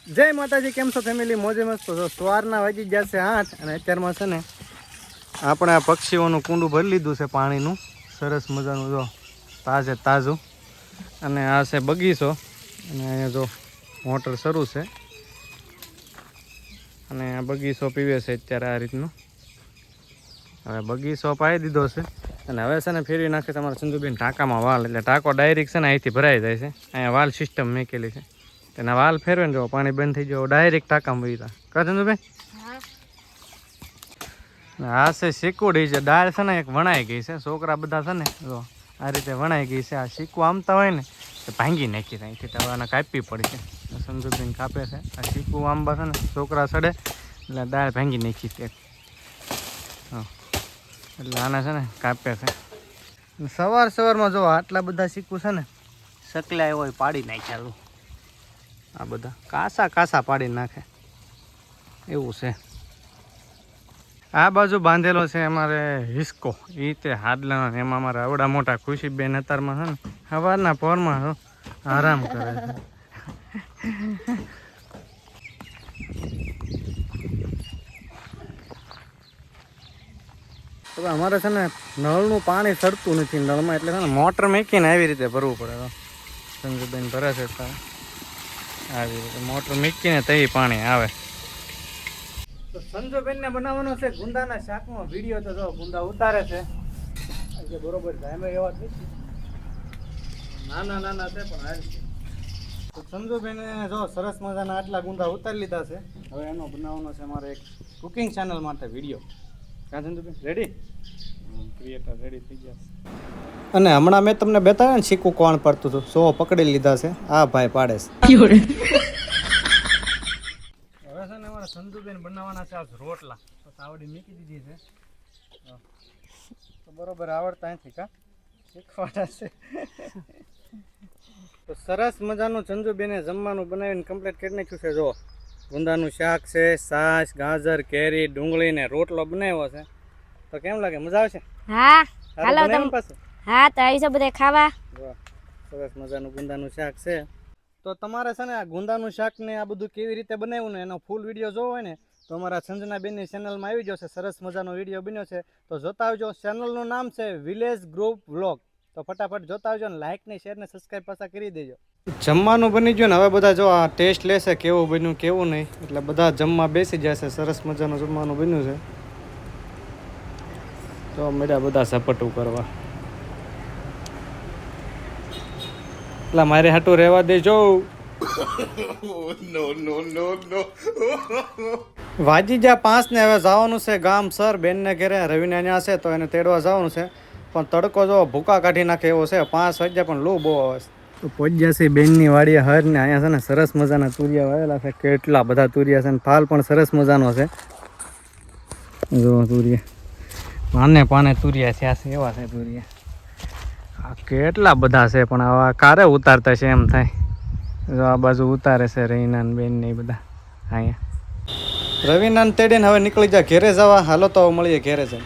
જય માતાજી, કેમ છો ફેમિલી? મોજે મસ્ત છો? સવારના વાગી ગયા છે 8 અને અત્યારમાં છે ને આપણે આ પક્ષીઓનું કુંડું ભરી લીધું છે પાણીનું, સરસ મજાનું જો તાજે તાજું. અને આ છે બગીચો અને અહીંયા જો મોટર શરૂ છે અને આ બગીચો પીવે છે અત્યારે આ રીતનું. હવે બગીચો પાઈ દીધો છે અને હવે છે ને ફેરવી નાખે તમારા ચંદુબેન ટાંકામાં વાલ, એટલે ટાંકો ડાયરેક્ટ છે ને અહીંથી ભરાઈ જાય છે. અહીંયા વાલ સિસ્ટમ મૂકેલી છે, એના વાલ ફેરવે ને જો પાણી બંધ થઈ જાય ડાયરેક્ટ ટાંકામાં વહી જાય. કા ચંદુબેન? આ છે શીકુડી છે, દાળ છે ને એક વણાઈ ગઈ છે. છોકરા બધા છે ને જો આ રીતે વણાઈ ગઈ છે. આ શીકું આમતા હોય ને તો ભાંગી નાખી અહીંથી, તો આને કાપવી પડશે. સંજુબેન કાપે છે આ શીકું આંબા છે ને, છોકરા સડે એટલે દાળ ભાંગી નાખી છે. હા, એટલે આને છે ને કાપે છે. સવારમાં જો આટલા બધા શીકું છે ને સકલાય હોય પાડી નાખ્યા. આ બધા કાસા પાડી નાખે એવું છે. આ બાજુ બાંધેલો છે અમારે હિસ્કો, એ તે હાડલા. એમાં અમારે આવડા મોટા ખુશીબેન અત્યારમાં છે ને સવારના પોરમાં આરામ કરે છે. તો અમારે છે ને નળનું પાણી ચડતું નથી નળમાં, એટલે છે ને મોટર મૂકીને આવી રીતે ભરવું પડે. સંજુબેન ભરે છે આવી રીતે મોટર મૂકીને તઈ પાણી આવે. તો સંજુબેન ને બનાવવાનો છે ગુંદાના શાકનો વિડીયો. તો જો ગુંદા ઉતારે છે બરોબર છે, એમાં એવા નથી નાના છે પણ હાલ છે. તો સંજુબેને જો સરસ મજાના આટલા ગુંદા ઉતારી લીધા છે. હવે એનો બનાવવાનો છે અમારે એક કુકિંગ ચેનલ માટે વિડીયો. ક્યાં સંજુબેન રેડી? ક્રિએટર રેડી થઈ ગયા. અને હમણાં મેં તમને બતાવ્યા ને શીકું કોણ પડતું હતું, સો પકડી લીધા છે. આ ભાઈ પાડે છે. હવે છે ને અમારા સંજુબેન બનાવવાના છે આજ રોટલા. તો તાવડી મૂકી દીધી છે તો બરોબર આવડતા નથી કા શીખવાડા છે. તો સરસ મજાનું સંજુબેને જમવાનું બનાવીને કમ્પ્લીટ કરી નાખ્યું છે. જો ગુંદાનું શાક છે, છાશ, ગાજર, કેરી, ડુંગળી ને રોટલો બનાવ્યો છે. તો કેમ લાગે? મજા આવશે? હા, હાલો તમે પાછું. હા, તો આવીશું બધા ખાવા. વાહ, સરસ મજાનું ગુંદાનું શાક છે. તો તમારે છે ને આ ગુંદાનું શાક ને આ બધું કેવી રીતે બનાવ્યું ને એનો ફૂલ વિડીયો જોવો હોય ને તો અમારા સંજનાબેનની ચેનલમાં આવી જશે. સરસ મજાનો વિડીયો બન્યો છે, તો જોતા આવજો. ચેનલનું નામ છે વિલેજ ગ્રુપ વ્લોગ. તો ફટાફટ જોતા આવજો ને લાઇક ને શેર ને સબસ્ક્રાઈબ પાછા કરી દેજો. જમવાનું બની ગયું ને હવે બધા જો આ ટેસ્ટ લેશે કેવું બન્યું કેવું નહીં, એટલે બધા જમવા બેસી જશે. સરસ મજાનું જમવાનું બન્યું છે. તો મેળા બધા ઝપટું કરવા. એટલે મારે હાટું રહેવા દેજો. વાજી જ્યાં 5 ને હવે જવાનું છે ગામ સર બેનને ઘરે. રવિને અહીંયા છે તો એને તેડવા જવાનું છે, પણ તડકો જો ભૂકા કાઢી નાખે એવો છે. 5 વાગ્યા પણ લૂ બહુ આવે છે. તો પહોંચ્યા છે બેનની વાડીએ હર ને. અહીંયા છે ને સરસ મજાના તુરિયા વાવેલા છે. કેટલા બધા તુરિયા છે ને ફાલ પણ સરસ મજાનો છે. જો તુરિયા પાને તુરિયા છે એવા છે તુરિયા. આ કેટલા બધા છે પણ આવા કારે ઉતારતા છે એમ થાય. જો આ બાજુ ઉતારે છે રવિનાન બેન ને બધા. અહીંયા રવિનાન તેડીને હવે નીકળી જાય ઘેરે જવા. હાલો તો મળીએ ઘેરે જાય.